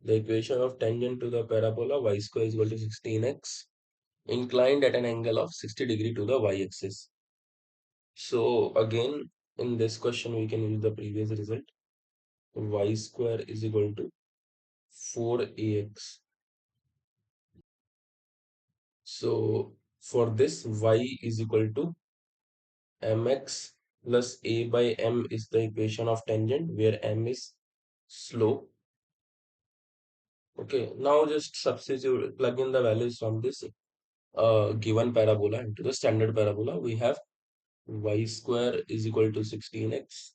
the equation of tangent to the parabola y square is equal to 16x inclined at an angle of 60 degree to the y-axis. So again, in this question, we can use the previous result. Y square is equal to 4ax. So for this, y is equal to mx plus a by m is the equation of tangent where m is slope. Okay, now just substitute, plug in the values from this given parabola into the standard parabola. We have y square is equal to 16x.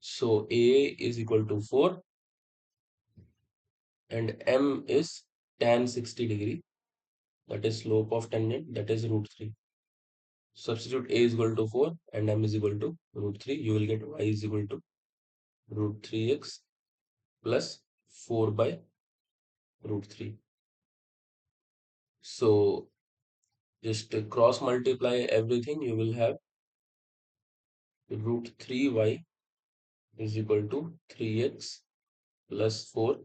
So a is equal to 4 and m is tan 60 degree. That is slope of tangent, that is root 3. Substitute a is equal to 4 and m is equal to root 3. You will get y is equal to root 3x plus 4 by root 3. So just cross multiply everything. You will have root 3y is equal to 3x plus 4.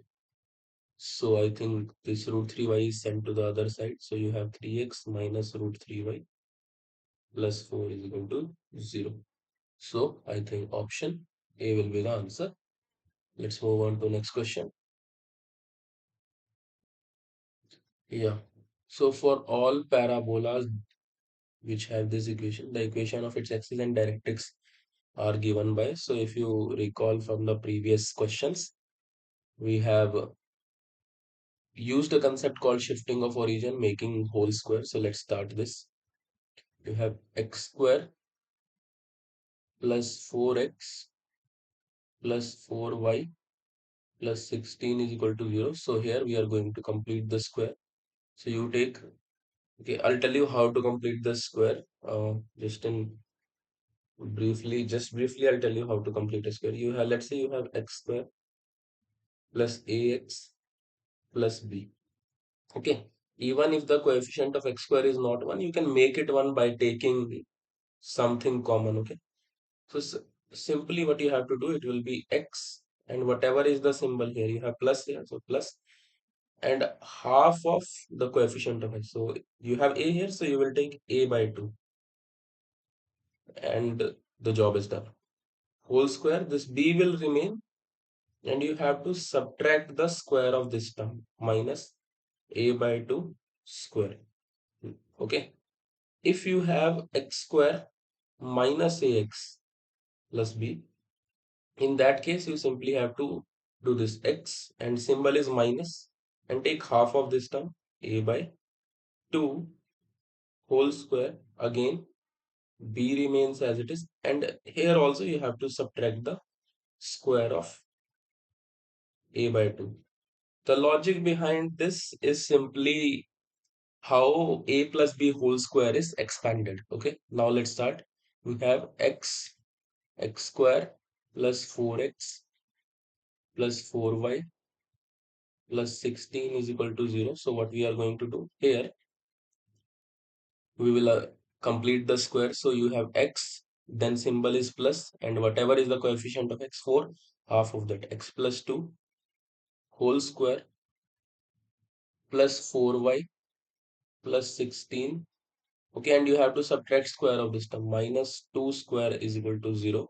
So I think this root 3y is sent to the other side. So you have 3x minus root 3y plus 4 is equal to 0. So I think option A will be the answer. Let's move on to next question. Yeah. So for all parabolas which have this equation, the equation of its axis and directrix are given by. So if you recall from the previous questions, we have used a concept called shifting of origin, making whole square. So let's start this. You have x square plus 4x plus 4y plus 16 is equal to 0. So here we are going to complete the square. So you take, okay, I'll tell you how to complete the square. Just briefly, I'll tell you how to complete a square. You have, let's say you have x square plus ax plus b. Okay. Even if the coefficient of x square is not 1, you can make it 1 by taking something common. Okay. So simply what you have to do, it will be x and whatever is the symbol here, you have plus here. So plus and half of the coefficient of x. So you have a here, so you will take a by 2 and the job is done. Whole square, this b will remain and you have to subtract the square of this term minus a by 2 square. Okay. If you have x square minus ax plus b, in that case you simply have to do this x and symbol is minus and take half of this term a by 2 whole square. Again b remains as it is and here also you have to subtract the square of a by 2. The logic behind this is simply how a plus b whole square is expanded. Okay, now let's start. We have x square plus 4x plus 4y plus 16 is equal to 0. So what we are going to do here, we will complete the square. So you have x, then symbol is plus, and whatever is the coefficient of x, 4, half of that, x plus 2 whole square plus 4y plus 16. Okay, and you have to subtract square of this term. Minus 2 square is equal to 0.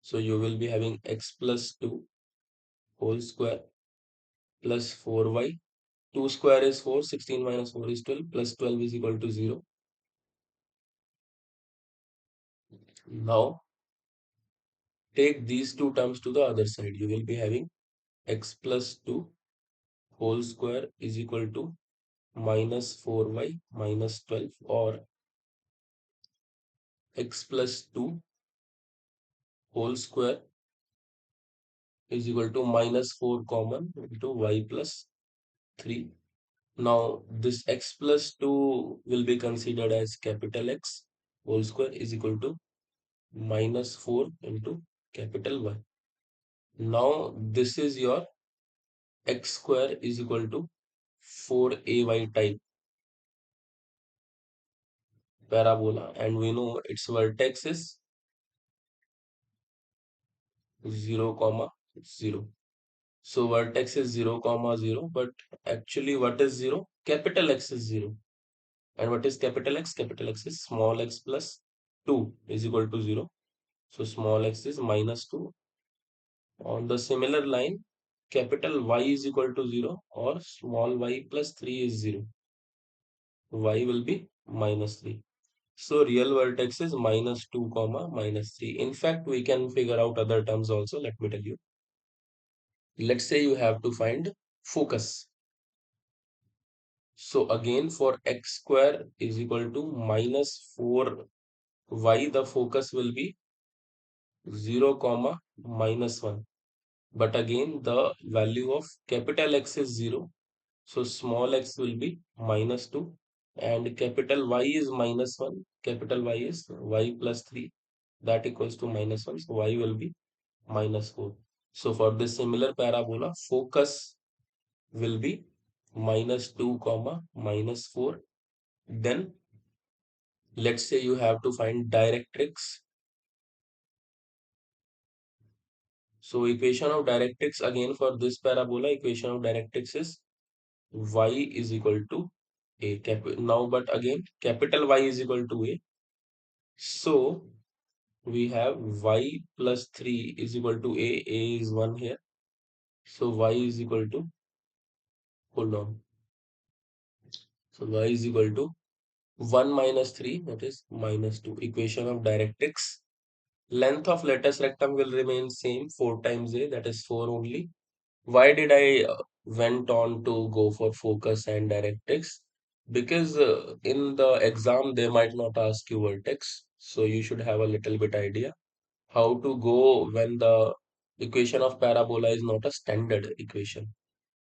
So you will be having x plus 2 whole square plus 4y. 2 square is 4, 16 minus 4 is 12, plus 12 is equal to 0. Now take these two terms to the other side. You will be having x plus 2 whole square is equal to minus 4y minus 12, or x plus 2 whole square is equal to minus 4 common into y plus 3. Now this x plus 2 will be considered as capital X whole square is equal to minus 4 into capital Y. Now this is your x square is equal to 4ay type parabola, and we know its vertex is 0 comma 0. So vertex is 0 comma 0, but actually what is 0? Capital X is 0. And what is capital X? Capital X is small x plus 2 is equal to 0. So small x is minus 2. On the similar line, capital Y is equal to 0 or small y plus 3 is 0. Y will be minus 3. So real vertex is minus 2 comma minus 3. In fact, we can figure out other terms also. Let me tell you. Let's say you have to find focus. So again for x square is equal to minus 4y, the focus will be 0 comma minus 1. But again the value of capital X is 0. So small x will be minus 2 and capital Y is minus 1. Capital Y is y plus 3, that equals to minus 1. So Y will be minus 4. So for this similar parabola, focus will be minus 2 comma minus 4. Then let's say you have to find directrix. So equation of directrix again for this parabola, equation of directrix is y is equal to a now, but again capital Y is equal to a. So we have y plus 3 is equal to a is 1 here. So y is equal to, hold on. So y is equal to 1 minus 3, that is minus 2. Equation of directrix. Length of lattice rectum will remain same, 4 times a, that is 4 only. Why did I went on to go for focus and directrix? Because in the exam they might not ask you vertex, so you should have a little bit idea how to go when the equation of parabola is not a standard equation.